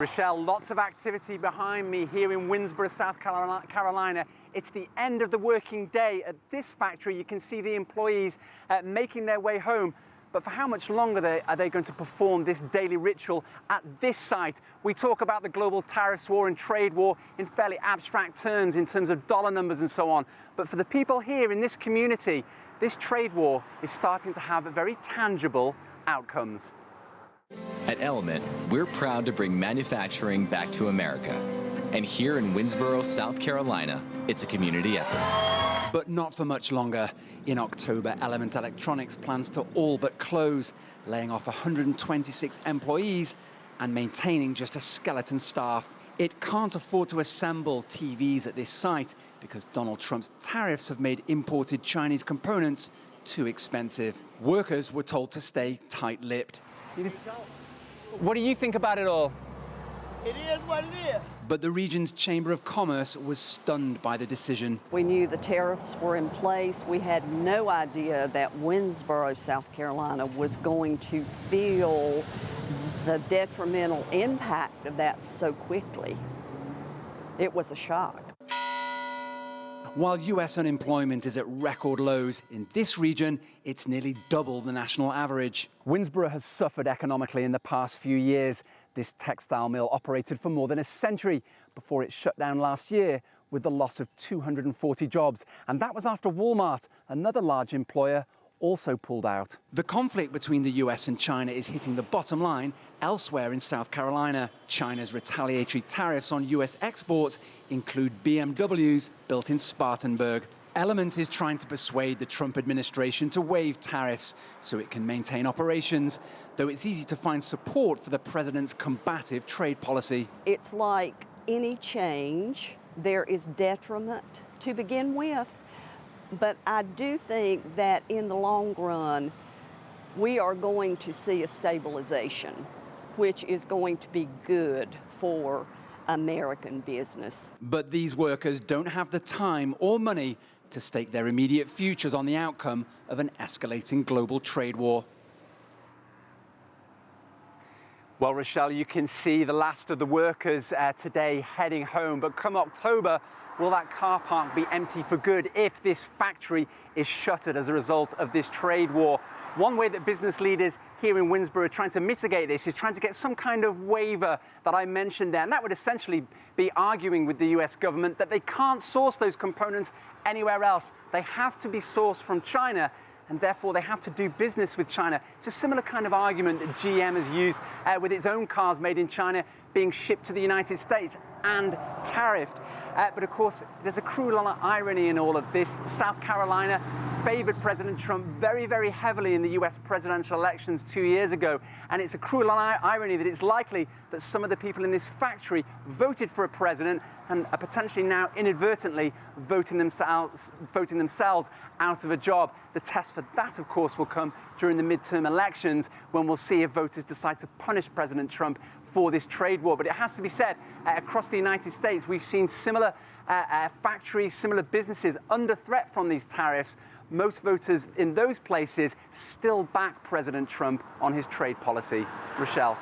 Rochelle, lots of activity behind me here in Winnsboro, South Carolina. It's the end of the working day. At this factory, you can see the employees making their way home. But for how much longer are they going to perform this daily ritual at this site? We talk about the global tariffs war and trade war in fairly abstract terms in terms of dollar numbers and so on. But for the people here in this community, this trade war is starting to have very tangible outcomes. At Element, we're proud to bring manufacturing back to America. And here in Winnsboro, South Carolina, it's a community effort. But not for much longer. In October, Element Electronics plans to all but close, laying off 126 employees and maintaining just a skeleton staff. It can't afford to assemble TVs at this site because Donald Trump's tariffs have made imported Chinese components too expensive. Workers were told to stay tight-lipped. What do you think about it all? It is what it is. But the region's Chamber of Commerce was stunned by the decision. We knew the tariffs were in place. We had no idea that Winnsboro, South Carolina, was going to feel the detrimental impact of that so quickly. It was a shock. While US unemployment is at record lows, in this region, it's nearly double the national average. Winnsboro has suffered economically in the past few years. This textile mill operated for more than a century before it shut down last year with the loss of 240 jobs. And that was after Walmart, another large employer, also pulled out. The conflict between the US and China is hitting the bottom line elsewhere in South Carolina. China's retaliatory tariffs on US exports include BMWs built in Spartanburg. Element is trying to persuade the Trump administration to waive tariffs so it can maintain operations, though it's easy to find support for the president's combative trade policy. It's like any change, there is detriment to begin with. But I do think that in the long run, we are going to see a stabilization, which is going to be good for American business. But these workers don't have the time or money to stake their immediate futures on the outcome of an escalating global trade war. Well, Rochelle, you can see the last of the workers today heading home. But come October, will that car park be empty for good if this factory is shuttered as a result of this trade war? One way that business leaders here in Winnsboro are trying to mitigate this is trying to get some kind of waiver that I mentioned there. And that would essentially be arguing with the US government that they can't source those components anywhere else. They have to be sourced from China, and therefore they have to do business with China. It's a similar kind of argument that GM has used with its own cars made in China being shipped to the United States and tariffed. But of course, there's a cruel irony in all of this. South Carolina favored President Trump very, very heavily in the US presidential elections 2 years ago. And it's a cruel irony that it's likely that some of the people in this factory voted for a president and are potentially now inadvertently voting themselves out of a job. The test for that, of course, will come during the midterm elections when we'll see if voters decide to punish President Trump for this trade war. But it has to be said, across the United States, we've seen similar factories, similar businesses under threat from these tariffs. Most voters in those places still back President Trump on his trade policy. Rochelle.